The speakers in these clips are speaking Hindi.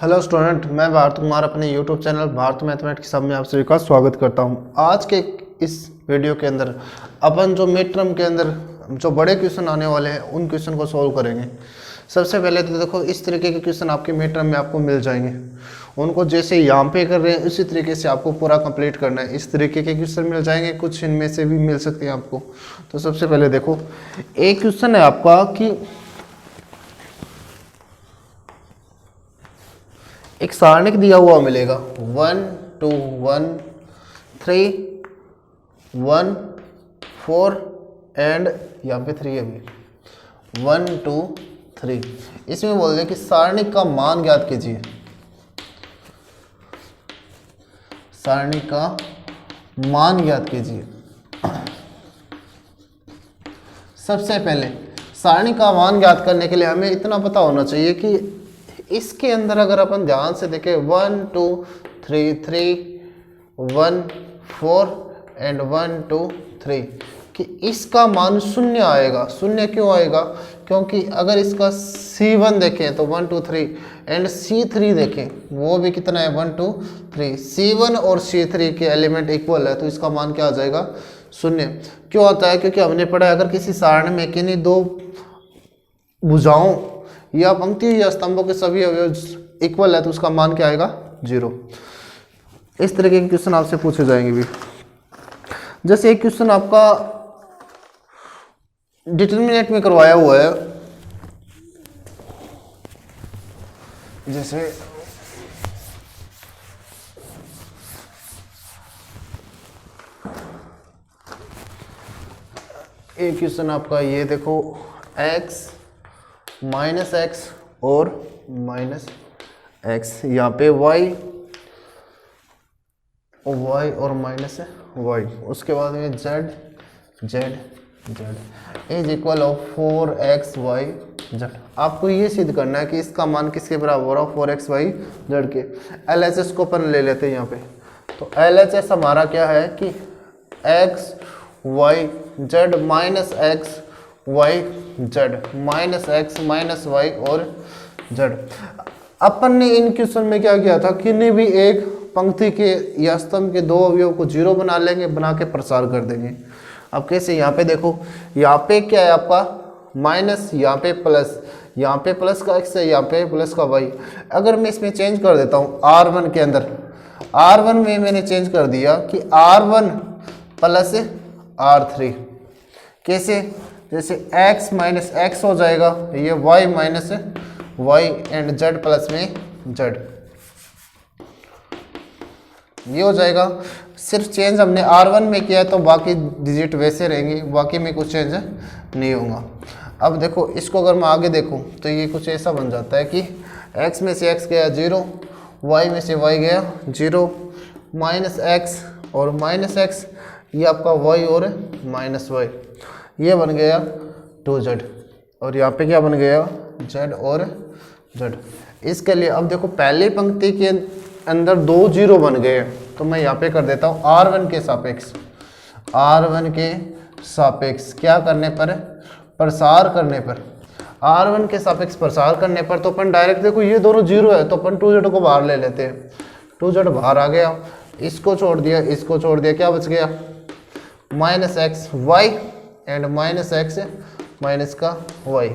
हेलो स्टूडेंट, मैं भारत कुमार अपने यूट्यूब चैनल भारत मैथमेटिक्स सब में आप सभी का स्वागत करता हूं। आज के इस वीडियो के अंदर अपन जो मिड टर्म के अंदर जो बड़े क्वेश्चन आने वाले हैं उन क्वेश्चन को सॉल्व करेंगे। सबसे पहले तो देखो, इस तरीके के क्वेश्चन आपके मिड टर्म में आपको मिल जाएंगे। उनको जैसे यहाँ पे कर रहे हैं उसी तरीके से आपको पूरा कंप्लीट करना है। इस तरीके के क्वेश्चन मिल जाएंगे, कुछ इनमें से भी मिल सकते हैं आपको। तो सबसे पहले देखो, एक क्वेश्चन है आपका कि एक सारणिक दिया हुआ मिलेगा 1 2 1 3 1 4 एंड यहाँ पे 3 है भी 1 2 3। इसमें बोल रहे कि सारणिक का मान ज्ञात कीजिए। सारणिक का मान ज्ञात कीजिए। सबसे पहले सारणिक का मान ज्ञात करने के लिए हमें इतना पता होना चाहिए कि इसके अंदर अगर अपन ध्यान से देखें 1 2 3 3 1 4 एंड 1 2 3 कि इसका मान शून्य आएगा। शून्य क्यों आएगा? क्योंकि अगर इसका C1 देखें तो 1 2 3 एंड C3 देखें वो भी कितना है 1 2 3। C1 और C3 के एलिमेंट इक्वल है तो इसका मान क्या आ जाएगा? शून्य। क्यों आता है? क्योंकि हमने पढ़ा अगर किसी सारणी में किन्हीं दो भुजाओं या पंक्ति या स्तंभों के सभी अवयव इक्वल है तो उसका मान क्या आएगा? 0। इस तरीके के क्वेश्चन आपसे पूछे जाएंगे भी। जैसे एक क्वेश्चन आपका डिटरमिनेंट में करवाया हुआ है, जैसे एक क्वेश्चन आपका ये देखो, x माइनस एक्स और माइनस एक्स, यहाँ पे y और माइनस y, उसके बाद में z is equal of 4xy z। आपको ये सिद्ध करना है कि इसका मान किसके बराबर हो? 4xy z के। LHS को अपन ले लेते हैं यहाँ पे। तो LHS हमारा क्या है कि x y z minus x y z minus x minus y और z। अपन ने इन क्वेश्चन में क्या किया था, किन्हीं भी एक पंक्ति के या स्तंभ के दो अवयव को 0 बना लेंगे, बना के प्रसार कर देंगे। अब कैसे? यहाँ पे देखो, यहाँ पे क्या है आपका माइनस, यहाँ पे प्लस, यहाँ पे प्लस का x है, यहाँ पे प्लस का y। अगर मैं इसमें चेंज कर देता हूँ R1 के अंदर, R1 में मैंने चेंज कर दिया कि R1 प्लस R3। कैसे? जैसे x माइनस x हो जाएगा, ये y minus y and z plus में z, ये हो जाएगा। सिर्फ चेंज हमने R1 में किया है तो बाकी डिजिट वैसे रहेंगे, बाकी में कुछ चेंज नहीं होगा। अब देखो, इसको अगर मैं आगे देखूं तो ये कुछ ऐसा बन जाता है कि x में से x गया 0, y में से y गया 0, माइनस x और माइनस x, ये आपका y और माइनस y, ये बन गया 2z और यहाँ पे क्या बन गया? z और z। इसके लिए अब देखो, पहली पंक्ति के अंदर 2 0 बन गए, तो मैं यहाँ पे कर देता हूँ R1 के सापेक्ष, R1 के सापेक्ष क्या करने पर? प्रसार करने पर। R1 के सापेक्ष प्रसार करने पर तो अपन डायरेक्ट देखो ये दोनों 0 है तो अपन 2z को बाहर ले लेते हैं। 2z बाहर आ गया, इसको छोड़ दिया, इसको छोड़ दिया, क्या बच गया? Minus X Y and minus X minus का y।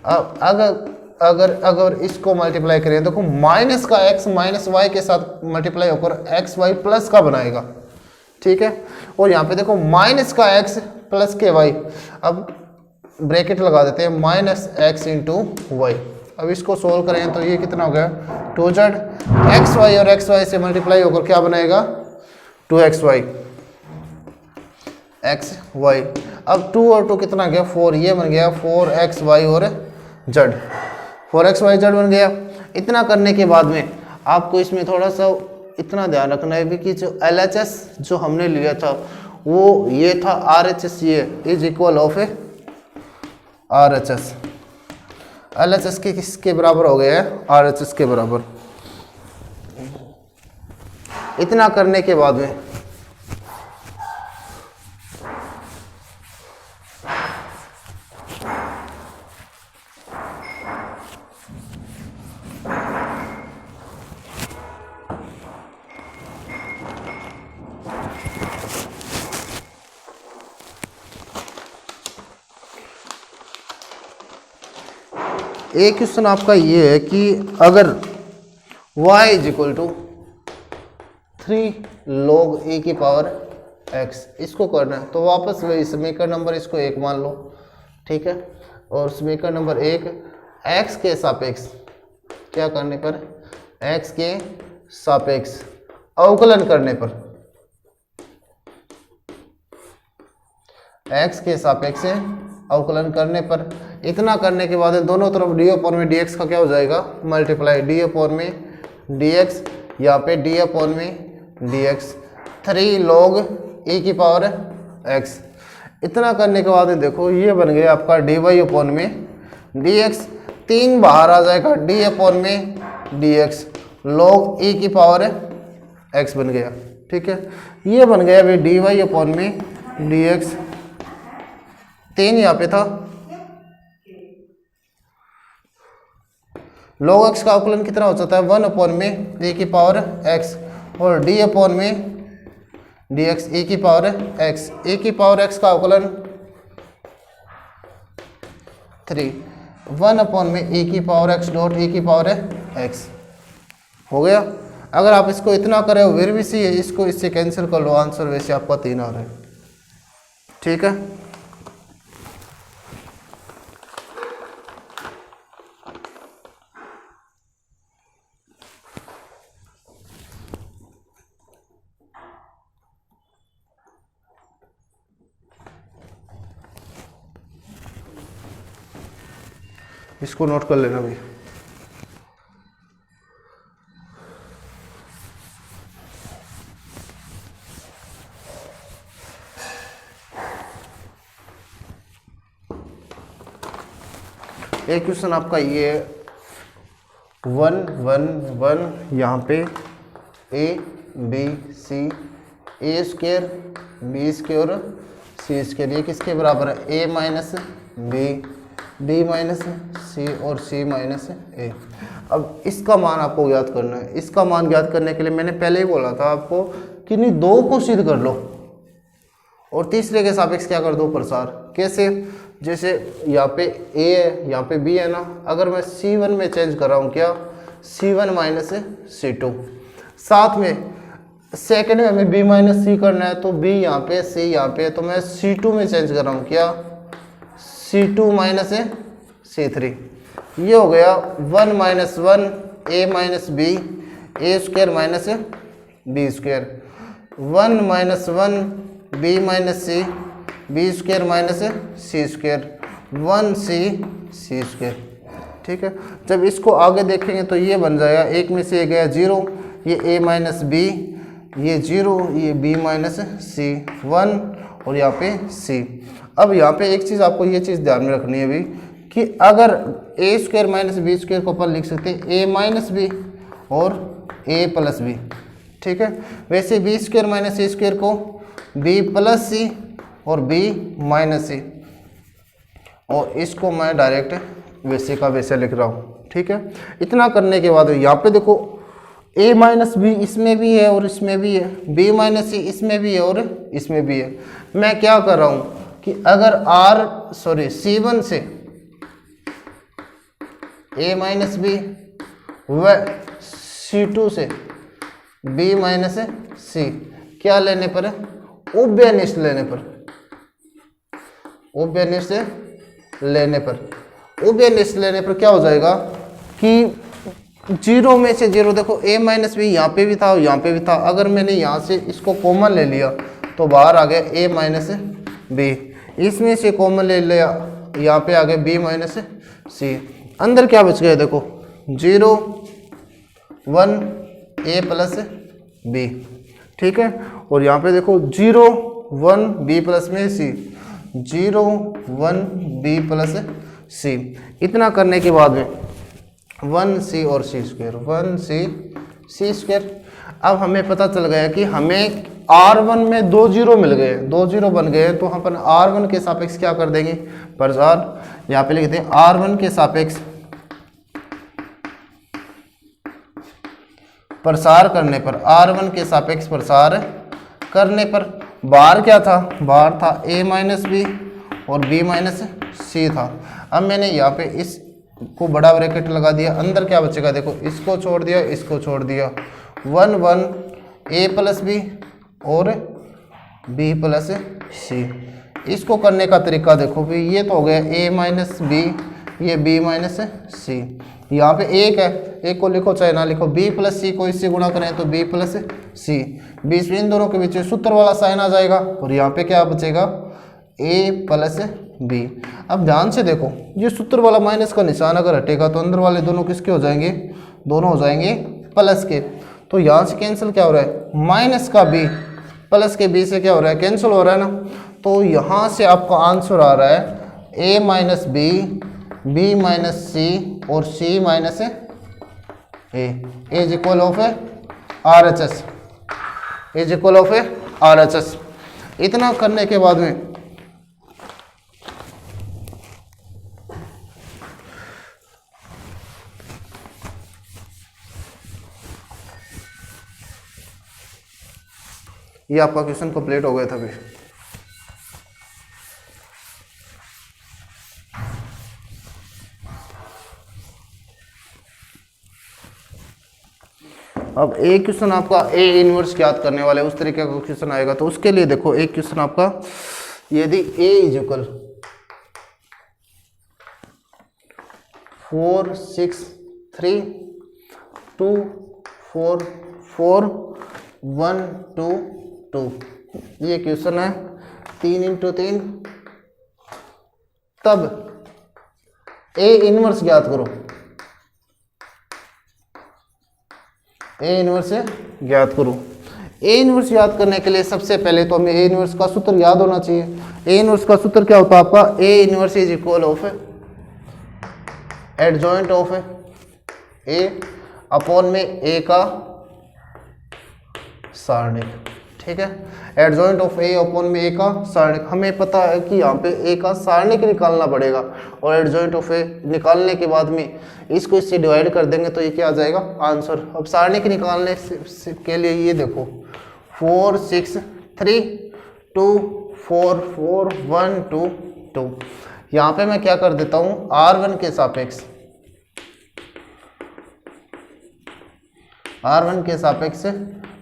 अब अगर इसको मल्टीप्लाई करें, देखो माइनस का x माइनस y के साथ मल्टीप्लाई होकर एक्स वाई प्लस का बनाएगा, ठीक है। और यहाँ पे देखो माइनस का x प्लस के y, अब ब्रैकेट लगा देते हैं माइनस एक्स इंटू वाई। अब इसको सोल्व करें तो ये कितना हो गया? 2z, एक्स वाई और एक्स वाई से मल्टीप्लाई होकर क्या बनाएगा? 2xy x Y. अब 2 और 2 कितना गया? 4, ये बन गया 4xy और z, 4xy z बन गया। इतना करने के बाद में आपको इसमें थोड़ा सा इतना ध्यान रखना है भी कि जो LHS जो हमने लिया था वो ये था RHS, ये is equal of RHS। LHS के किसके बराबर हो गया है? RHS के बराबर। इतना करने के बाद में एक क्वेश्चन आपका ये है कि अगर y is equal to 3 log e की पावर x, इसको करना है तो वापस वही समीकरण नंबर इसको 1 मान लो, ठीक है। और समीकरण नंबर 1 x के सापेक्ष क्या करने पर, x के सापेक्ष अवकलन करने पर, x के सापेक्ष अवकलन करने पर, इतना करने के बाद दोनों तरफ डी अपॉन में dx का क्या हो जाएगा, मल्टीप्लाई, डी अपॉन में dx, यहाँ पे डी अपॉन में dx, 3 log e की पावर x। इतना करने के बाद देखो ये बन गया आपका dy अपॉन में dx, 3 बाहर आ जाएगा, डी अपॉन में dx log e की पावर x बन गया, ठीक है। ये बन गया भाई dy अपॉन में dx, 3 यहाँ पे था, log x का अवकलन कितना हो जाता है 1 अपॉन में e की पावर x, और d अपॉन में dx e की पावर x, e की पावर x का अवकलन 3, 1 अपॉन में e की पावर x डॉट e की पावर x हो गया। अगर आप इसको इतना करें फिर भी सी है, इसको इससे कैंसिल कर लो, आंसर वैसे आपका 3 आ रहा है, ठीक है। इसको नोट कर लेना भाई। एक क्वेश्चन आपका ये 1 1 1 यहाँ पे a b c a square b square c square, ये किसके बराबर है, a minus B, b minus C और c माइनस ए। अब इसका मान आपको ज्ञात करना है। इसका मान ज्ञात करने के लिए मैंने पहले ही बोला था आपको कि नहीं, 2 को सिद्ध कर लो और तीसरे के सापेक्ष क्या कर दो, प्रसार। कैसे, जैसे यहाँ पे a है, यहाँ पे b है ना, अगर मैं c1 में चेंज कर रहा हूँ क्या, c1 माइनस c2, साथ में सेकंड में हमें b माइनस c करना है तो b यहाँ पे c यहाँ पे, तो मैं c2 में चेंज कर रहा हूँ क्या, c2 माइनस c3। ये हो गया 1 minus 1 a minus b a square minus b square, 1 minus 1 b minus c b square minus c square, 1c c square, ठीक है। जब इसको आगे देखेंगे तो ये बन जाएगा, एक में से ये गया 0, ये a माइनस b, ये 0, ये b माइनस c, 1 और यहाँ पे c। अब यहाँ पे एक चीज़ आपको ये चीज़ ध्यान में रखनी है भी कि अगर a square minus b square को अपन लिख सकते हैं a माइनस b और a प्लस b, ठीक है। वैसे b square minus c square को b प्लस c और b माइनस c, और इसको मैं डायरेक्ट वैसे का वैसे लिख रहा हूँ, ठीक है। इतना करने के बाद यहाँ पे देखो a माइनस बी इसमें भी है और इसमें भी है, b माइनस c इसमें भी है और इसमें भी है। मैं क्या कर रहा हूँ कि अगर c1 से a माइनस बी व c2 से b माइनस c क्या लेने पर है, उभयनिष्ठ लेने पर, उभयनिष्ठ लेने पर, उभयनिष्ठ लेने पर क्या हो जाएगा कि 0 में से 0, देखो a माइनस बी यहाँ पे भी था और यहाँ पे भी था, अगर मैंने यहाँ से इसको कॉमन ले लिया तो बाहर आ गया a माइनस बी, इसमें से कॉमन ले लिया, यहाँ पे आ गया b माइनस सी, अंदर क्या बच गया देखो 0 1 a प्लस b, ठीक है। और यहाँ पे देखो 0 1 b प्लस में c, 0 1 b प्लस c। इतना करने के बाद में 1c और c square, 1c c square. अब हमें पता चल गया कि हमें r1 में 2 0 मिल गए, 2 0 बन गए, तो हम अपन r1 के सापेक्ष क्या कर देंगे, प्रसार। यहाँ पे लिखते हैं r1 के सापेक्ष प्रसार करने पर, r1 के सापेक्ष प्रसार करने पर बाहर क्या था, बाहर था a माइनस बी और b माइनस सी था। अब मैंने यहाँ पे इस को बड़ा ब्रैकेट लगा दिया, अंदर क्या बचेगा देखो, इसको छोड़ दिया, इसको छोड़ दिया, 1 1 ए प्लस बी और बी प्लस सी। इसको करने का तरीका देखो भी, ये तो हो गया ए माइनस बी, ये बी माइनस सी, यहाँ पे एक है, एक को लिखो चाहे ना लिखो, बी प्लस सी को इससे गुणा करें तो बी प्लस सी, बीच में इन दोनों के बीच में सूत्र वाला साइन आ जाएगा और यहाँ पे क्या बचेगा ए प्लस बी। अब ध्यान से देखो, ये सूत्र वाला माइनस का निशान अगर हटेगा तो अंदर वाले दोनों किसके हो जाएंगे, दोनों हो जाएंगे प्लस के। तो यहाँ से कैंसिल क्या हो रहा है, माइनस का बी प्लस के बी से क्या हो रहा है, कैंसिल हो रहा है ना। तो यहाँ से आपका आंसर आ रहा है A minus B, B minus C और C minus A is equal of R H S, is equal of R H S. इतना करने के बाद में ये आपका क्वेश्चन कंप्लीट हो गया था। अभी अब एक क्वेश्चन आपका ए इनवर्स याद करने वाले उस तरीके का क्वेश्चन आएगा। तो उसके लिए देखो, एक क्वेश्चन आपका यदि ए इज इक्वल 4 6 3 2 4 4 1 2 2, ये क्वेश्चन है 3 इंटू 3, तब ए इनवर्स ज्ञात करो, ए इनवर्स ज्ञात करो। ए इनवर्स याद करने के लिए सबसे पहले तो हमें ए इनवर्स का सूत्र याद होना चाहिए। ए इनवर्स का सूत्र क्या होता है आपका, ए inverse is equal of adjoint of A upon में ए का सारणिक, ठीक है। एडजॉइंट ऑफ ए अपॉन में ए का सारणिक, हमें पता है कि यहाँ पे ए का सारणिक निकालना पड़ेगा और एडजॉइंट ऑफ ए निकालने के बाद में इसको इससे डिवाइड कर देंगे तो ये क्या आ जाएगा आंसर। अब सारणिक निकालने के लिए ये देखो 4 6 3 2 4 4 1 2 2, यहाँ पे मैं क्या कर देता हूँ R1 के सापेक्ष, R1 के सापेक्ष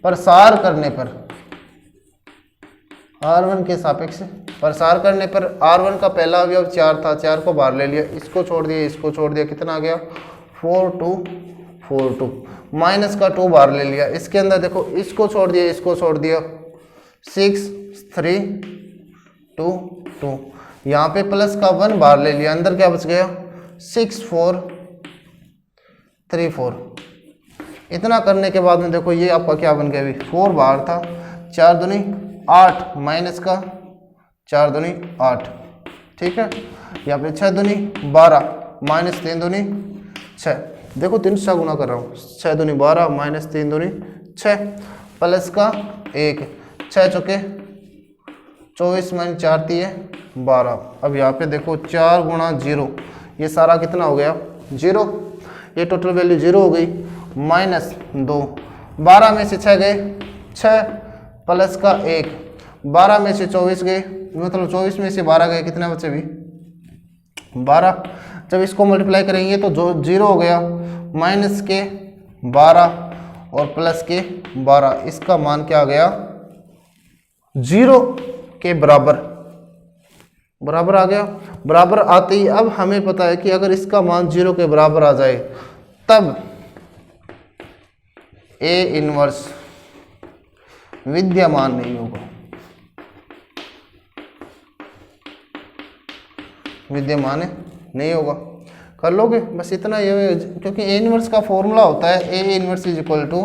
प्रसार करने पर, R1 के सापेक्ष प्रसार करने पर R1 का पहला अवयव 4 था, 4 को बाहर ले लिया, इसको छोड़ दिया, इसको छोड़ दिया, कितना आ गया 4 2 4 2, माइनस का 2 बाहर ले लिया, इसके अंदर देखो इसको छोड़ दिया, इसको छोड़ दिया, 6 3 2 2, यहाँ पे प्लस का 1 बाहर ले लिया, अंदर क्या बच गया 6 4 3 4। इतना करने के बाद में देखो ये आपका क्या बन गया, अभी 4 बाहर था, 4 दूनी 8 माइनस का 4 दूनी 8, ठीक है। यहाँ पे 6 दूनी 12 माइनस 3 दूनी 6, देखो 3 से गुना कर रहा हूँ, 6 दूनी 12 माइनस 3 दूनी 6 प्लस का 1, 6 चौके 24 माइनस 4 3 12। अब यहाँ पे देखो 4 गुणा 0, ये सारा कितना हो गया 0, ये टोटल वैल्यू 0 हो गई, माइनस 2, 12 में से 6 गए 6 प्लस का 1, 12 में से 24 गए, मतलब 24 में से 12 गए, कितने बचे भी 12। जब इसको मल्टीप्लाई करेंगे तो जो 0 हो गया, माइनस के 12 और प्लस के 12, इसका मान क्या आ गया 0 के बराबर, बराबर आ गया। बराबर आते ही अब हमें पता है कि अगर इसका मान 0 के बराबर आ जाए तब ए इनवर्स विद्यमान नहीं होगा, विद्यमान नहीं होगा। कर लोगे बस इतना ये, क्योंकि ए इनवर्स का फॉर्मूला होता है A inverse is equal to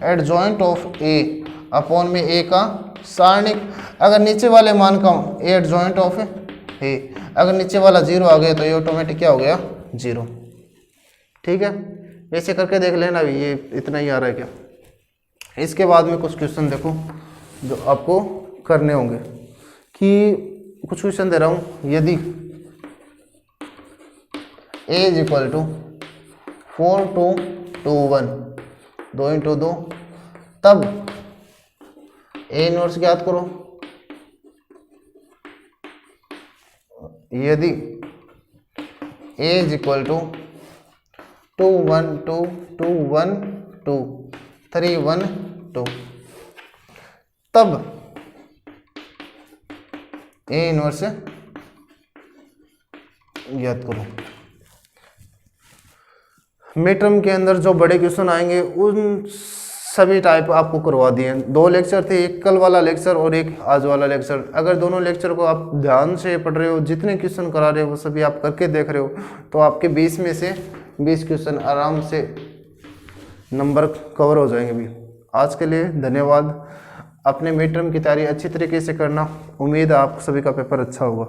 adjoint of A upon में ए का सारणिक। अगर नीचे वाले मान का ए एडजॉइंट ऑफ ए, अगर नीचे वाला 0 आ गया तो ये ऑटोमेटिक क्या हो गया 0, ठीक है। ऐसे करके देख लेना, अभी ये इतना ही आ रहा है क्या। इसके बाद में कुछ क्वेश्चन देखो जो आपको करने होंगे, कि कुछ क्वेश्चन दे रहा हूँ, यदि a is equal to 4 2 2 1 2 into 2, तब ए इनवर्स ज्ञात करो। यदि a इज इक्वल टू 2 1 2 2 1 2 3 1 2, तब ए इनवर्स ज्ञात करो। मिड टर्म के अंदर जो बड़े क्वेश्चन आएंगे उन सभी टाइप आपको करवा दिए। 2 लेक्चर थे, एक कल वाला लेक्चर और एक आज वाला लेक्चर। अगर दोनों लेक्चर को आप ध्यान से पढ़ रहे हो, जितने क्वेश्चन करा रहे हो वो सभी आप करके देख रहे हो, तो आपके 20 में से 20 क्वेश्चन आराम से नंबर कवर हो जाएंगे भी। आज के लिए धन्यवाद। अपने मिड टर्म की तैयारी अच्छी तरीके से करना। उम्मीद है आप सभी का पेपर अच्छा होगा।